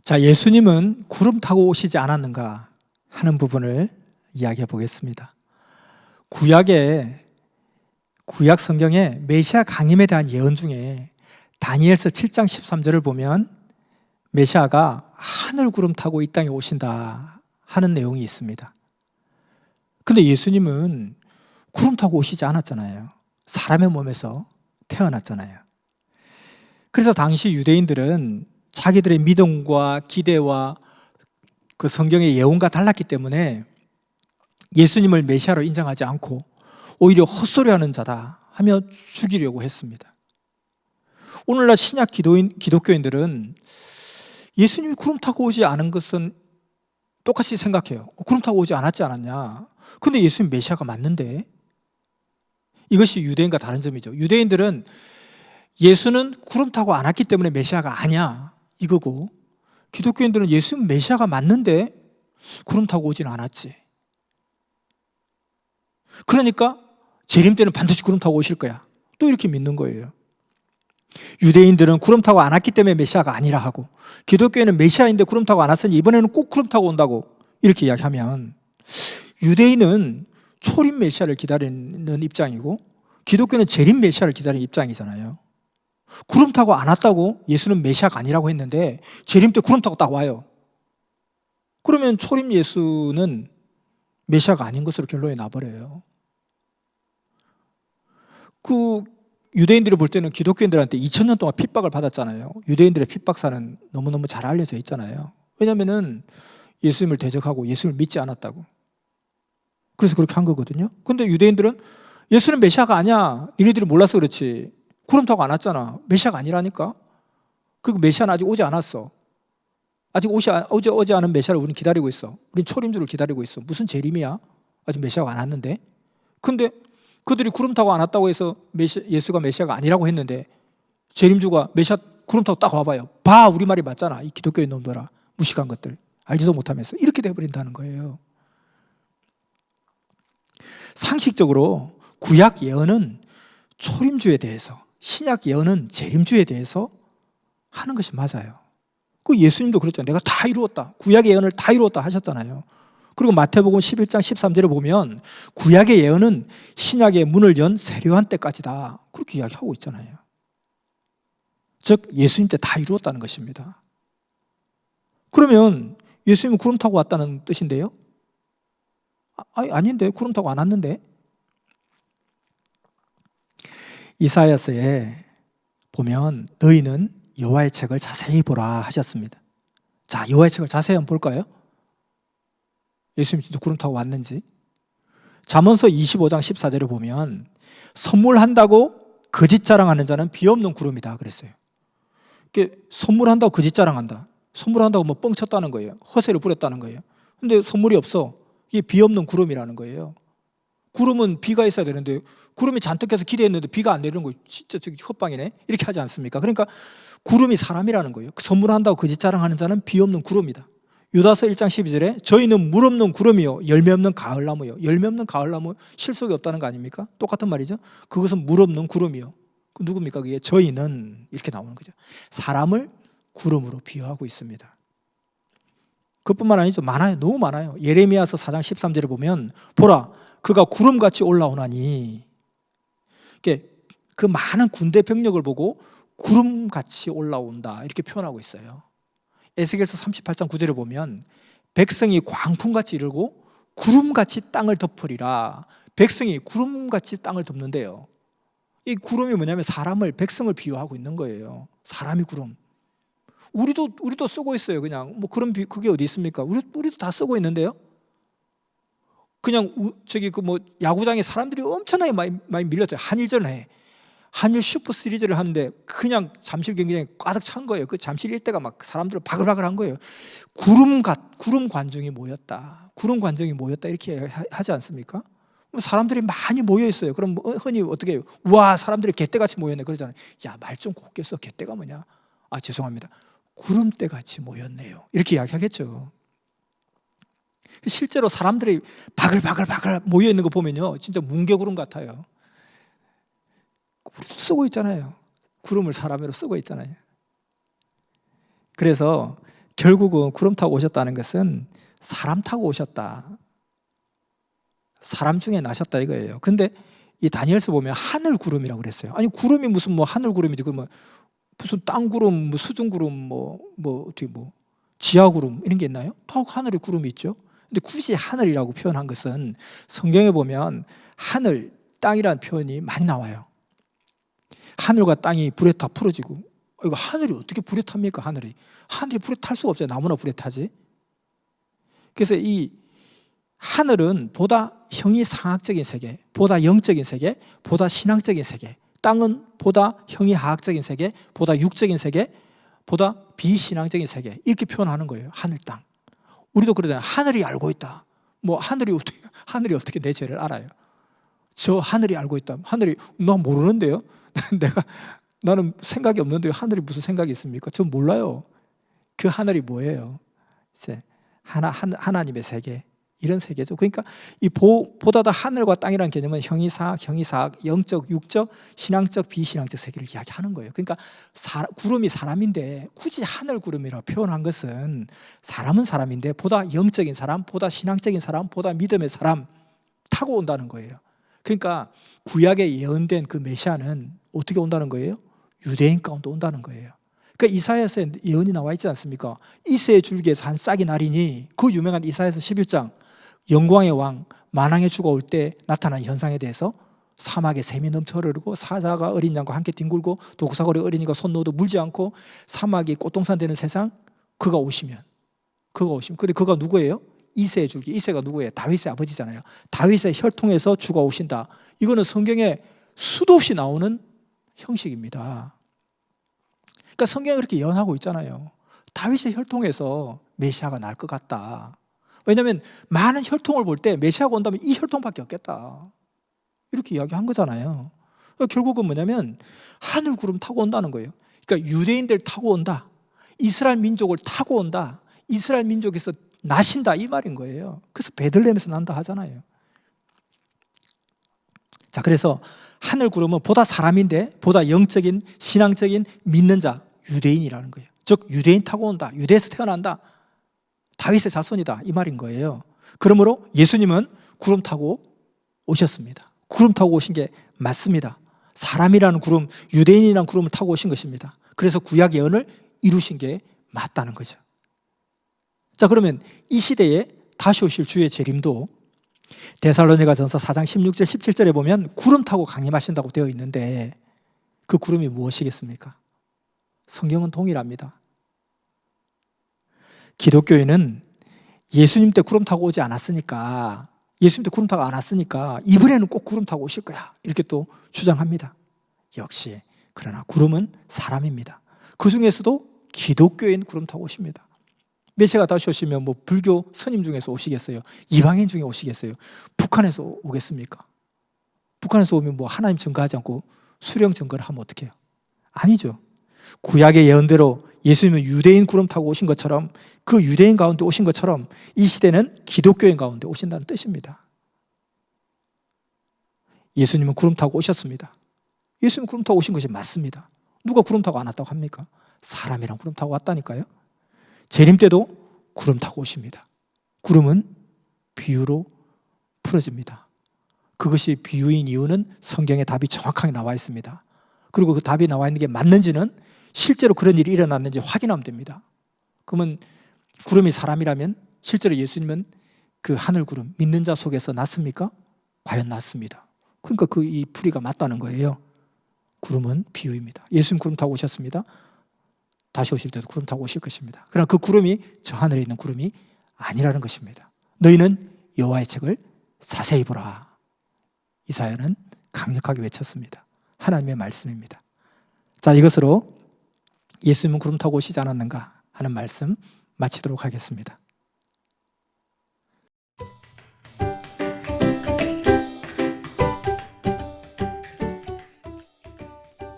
자, 예수님은 구름 타고 오시지 않았는가 하는 부분을 이야기해 보겠습니다. 구약 성경에 메시아 강림에 대한 예언 중에 다니엘서 7장 13절을 보면 메시아가 하늘 구름 타고 이 땅에 오신다 하는 내용이 있습니다. 근데 예수님은 구름 타고 오시지 않았잖아요. 사람의 몸에서 태어났잖아요. 그래서 당시 유대인들은 자기들의 믿음과 기대와 그 성경의 예언과 달랐기 때문에 예수님을 메시아로 인정하지 않고 오히려 헛소리하는 자다 하며 죽이려고 했습니다. 오늘날 신약 기독교인들은 예수님이 구름 타고 오지 않은 것은 똑같이 생각해요. 구름 타고 오지 않았지 않았냐? 근데 예수님 메시아가 맞는데? 이것이 유대인과 다른 점이죠. 유대인들은 예수는 구름 타고 안 왔기 때문에 메시아가 아니야 이거고, 기독교인들은 예수는 메시아가 맞는데 구름 타고 오지는 않았지. 그러니까 재림 때는 반드시 구름 타고 오실 거야. 또 이렇게 믿는 거예요. 유대인들은 구름 타고 안 왔기 때문에 메시아가 아니라 하고, 기독교인은 메시아인데 구름 타고 안 왔으니 이번에는 꼭 구름 타고 온다고 이렇게 이야기하면, 유대인은 초림 메시아를 기다리는 입장이고 기독교는 재림 메시아를 기다리는 입장이잖아요. 구름 타고 안 왔다고 예수는 메시아가 아니라고 했는데 재림 때 구름 타고 딱 와요. 그러면 초림 예수는 메시아가 아닌 것으로 결론이 나버려요. 그 유대인들이 볼 때는 기독교인들한테 2000년 동안 핍박을 받았잖아요. 유대인들의 핍박사는 너무너무 잘 알려져 있잖아요. 왜냐하면 예수님을 대적하고 예수님을 믿지 않았다고. 그래서 그렇게 한 거거든요. 근데 유대인들은 예수는 메시아가 아니야. 니네들이 몰라서 그렇지. 구름 타고 안 왔잖아. 메시아가 아니라니까. 그리고 메시아는 아직 오지 않았어. 아직 오지 않은 메시아를 우리는 기다리고 있어. 우린 초림주를 기다리고 있어. 무슨 재림이야? 아직 메시아가 안 왔는데. 근데 그들이 구름 타고 안 왔다고 해서 예수가 메시아가 아니라고 했는데 재림주가 메시아 구름 타고 딱 와봐요. 봐, 우리 말이 맞잖아. 이 기독교인 놈들아, 무식한 것들, 알지도 못하면서. 이렇게 돼버린다는 거예요. 상식적으로 구약 예언은 초림주에 대해서, 신약 예언은 재림주에 대해서 하는 것이 맞아요. 그 예수님도 그랬잖아요. 내가 다 이루었다. 구약의 예언을 다 이루었다 하셨잖아요. 그리고 마태복음 11장 13절에 보면 구약의 예언은 신약의 문을 연 세례요한 때까지다. 그렇게 이야기하고 있잖아요. 즉 예수님 때 다 이루었다는 것입니다. 그러면 예수님은 구름 타고 왔다는 뜻인데요? 아닌데, 구름 타고 안 왔는데. 이사야서에 보면 너희는 여호와의 책을 자세히 보라 하셨습니다. 자, 여호와의 책을 자세히 한번 볼까요? 예수님 진짜 구름 타고 왔는지. 잠언서 25장 14절에 보면 선물한다고 거짓 자랑하는 자는 비없는 구름이다 그랬어요. 선물한다고 거짓 자랑한다. 선물한다고 뭐 뻥쳤다는 거예요. 허세를 부렸다는 거예요. 근데 선물이 없어. 이게 비없는 구름이라는 거예요. 구름은 비가 있어야 되는데 구름이 잔뜩 해서 기대했는데 비가 안 내리는 거 진짜 저기 헛방이네 이렇게 하지 않습니까? 그러니까 구름이 사람이라는 거예요. 선물한다고 거짓 자랑하는 자는 비없는 구름이다. 유다서 1장 12절에 저희는 물 없는 구름이요 열매 없는 가을나무요. 열매 없는 가을나무 실속이 없다는 거 아닙니까? 똑같은 말이죠. 그것은 물 없는 구름이요. 그 누굽니까? 그게 저희는 이렇게 나오는 거죠. 사람을 구름으로 비유하고 있습니다. 그것뿐만 아니죠. 많아요. 너무 많아요. 예레미야서 4장 13절에 보면 보라 그가 구름같이 올라오나니, 그 많은 군대 병력을 보고 구름같이 올라온다 이렇게 표현하고 있어요. 에스겔서 38장 9절에 보면 백성이 광풍같이 이르고 구름같이 땅을 덮으리라. 백성이 구름같이 땅을 덮는데요. 이 구름이 뭐냐면 사람을, 백성을 비유하고 있는 거예요. 사람이 구름. 우리도 쓰고 있어요. 그냥 뭐 그런 그게 어디 있습니까? 우리도 다 쓰고 있는데요. 그냥 저기 그 뭐 야구장에 사람들이 엄청나게 많이 밀렸어요. 한일전에 한일 슈퍼 시리즈를 하는데 그냥 잠실 경기장에 꽉 찬 거예요. 그 잠실 일대가 막 사람들을 바글바글한 거예요. 구름 관중이 모였다. 구름 관중이 모였다 이렇게 하지 않습니까? 사람들이 많이 모여 있어요. 그럼 뭐 흔히 어떻게 해요? 와, 사람들이 개떼같이 모였네 그러잖아요. 야, 말 좀 곱게 써. 개떼가 뭐냐? 아, 죄송합니다. 구름대같이 모였네요. 이렇게 이야기하겠죠. 실제로 사람들이 바글바글 모여 있는 거 보면요, 진짜 뭉게구름 같아요. 쓰고 있잖아요. 구름을 사람으로 쓰고 있잖아요. 그래서 결국은 구름 타고 오셨다는 것은 사람 타고 오셨다, 사람 중에 나셨다 이거예요. 근데 이 다니엘서 보면 하늘 구름이라고 그랬어요. 아니 구름이 무슨 뭐 하늘 구름이지, 그러면 무슨 땅 구름, 뭐 수중 구름, 어떻게 지하 구름 이런 게 있나요? 다 하늘에 구름이 있죠. 근데 굳이 하늘이라고 표현한 것은 성경에 보면 하늘, 땅이라는 표현이 많이 나와요. 하늘과 땅이 불에 다 풀어지고, 이거 하늘이 어떻게 불에 탑니까? 하늘이 불에 탈 수가 없어요. 나무나 불에 타지. 그래서 이 하늘은 보다 형이상학적인 세계, 보다 영적인 세계, 보다 신앙적인 세계, 땅은 보다 형이하학적인 세계, 보다 육적인 세계, 보다 비신앙적인 세계, 이렇게 표현하는 거예요. 하늘, 땅. 우리도 그러잖아요. 하늘이 알고 있다. 하늘이 어떻게 내 죄를 알아요? 저 하늘이 알고 있다. 하늘이 나 모르는데요. 나는 생각이 없는데 하늘이 무슨 생각이 있습니까? 저 몰라요. 그 하늘이 뭐예요? 이제 하나님의 세계, 이런 세계죠. 그러니까 이 보다 더 하늘과 땅이라는 개념은 형이사학, 영적, 육적, 신앙적, 비신앙적 세계를 이야기하는 거예요. 그러니까 구름이 사람인데 굳이 하늘 구름이라고 표현한 것은 사람은 사람인데 보다 영적인 사람, 보다 신앙적인 사람, 보다 믿음의 사람 타고 온다는 거예요. 그러니까 구약에 예언된 그 메시아는 어떻게 온다는 거예요? 유대인 가운데 온다는 거예요. 그러니까 이사야서 예언이 나와 있지 않습니까? 이새의 줄기에서 한 싹이 나리니, 그 유명한 이사야서 11장, 영광의 왕 만왕의 주가 올 때 나타난 현상에 대해서 사막에 샘이 넘쳐 흐르고 사자가 어린 양과 함께 뒹굴고 독사거리 어린이가 손 놓아도 물지 않고 사막이 꽃동산 되는 세상, 그가 오시면 근데 그가 누구예요? 이새의 줄기. 이새가 누구예요? 다윗의 아버지잖아요. 다윗의 혈통에서 주가 오신다. 이거는 성경에 수도 없이 나오는 형식입니다. 그러니까 성경이 그렇게 예언하고 있잖아요. 다윗의 혈통에서 메시아가 날 것 같다. 왜냐하면 많은 혈통을 볼 때 메시아가 온다면 이 혈통밖에 없겠다, 이렇게 이야기한 거잖아요. 결국은 뭐냐면 하늘 구름 타고 온다는 거예요. 그러니까 유대인들 타고 온다, 이스라엘 민족을 타고 온다, 이스라엘 민족에서 나신다, 이 말인 거예요. 그래서 베들레헴에서 난다 하잖아요. 자, 그래서 하늘 구름은 보다 사람인데 보다 영적인, 신앙적인, 믿는 자, 유대인이라는 거예요. 즉 유대인 타고 온다, 유대에서 태어난다, 다윗의 자손이다, 이 말인 거예요. 그러므로 예수님은 구름 타고 오셨습니다. 구름 타고 오신 게 맞습니다. 사람이라는 구름, 유대인이라는 구름을 타고 오신 것입니다. 그래서 구약 예언을 이루신 게 맞다는 거죠. 자, 그러면 이 시대에 다시 오실 주의 재림도 데살로니가전서 4장 16절 17절에 보면 구름 타고 강림하신다고 되어 있는데, 그 구름이 무엇이겠습니까? 성경은 동일합니다. 기독교인은 예수님 때 구름 타고 오지 않았으니까, 예수님 때 구름 타고 안 왔으니까 이번에는 꼭 구름 타고 오실 거야, 이렇게 또 주장합니다. 역시 그러나 구름은 사람입니다. 그 중에서도 기독교인 구름 타고 오십니다. 메시아가 다시 오시면 불교 스님 중에서 오시겠어요? 이방인 중에 오시겠어요? 북한에서 오겠습니까? 북한에서 오면 하나님 증거하지 않고 수령 증거를 하면 어떡해요? 아니죠. 구약의 예언대로 예수님은 유대인 구름 타고 오신 것처럼, 그 유대인 가운데 오신 것처럼 이 시대는 기독교인 가운데 오신다는 뜻입니다. 예수님은 구름 타고 오셨습니다. 예수님 구름 타고 오신 것이 맞습니다. 누가 구름 타고 안 왔다고 합니까? 사람이랑 구름 타고 왔다니까요. 재림 때도 구름 타고 오십니다. 구름은 비유로 풀어집니다. 그것이 비유인 이유는 성경에 답이 정확하게 나와 있습니다. 그리고 그 답이 나와 있는 게 맞는지는 실제로 그런 일이 일어났는지 확인하면 됩니다. 그러면 구름이 사람이라면 실제로 예수님은 그 하늘 구름, 믿는 자 속에서 났습니까? 과연 났습니다. 그러니까 이 풀이가 맞다는 거예요. 구름은 비유입니다. 예수님 구름 타고 오셨습니다. 다시 오실 때도 구름 타고 오실 것입니다. 그러나 그 구름이 저 하늘에 있는 구름이 아니라는 것입니다. 너희는 여호와의 책을 자세히 보라. 이사야는 강력하게 외쳤습니다. 하나님의 말씀입니다. 자, 이것으로 예수님은 구름 타고 오시지 않았는가 하는 말씀 마치도록 하겠습니다.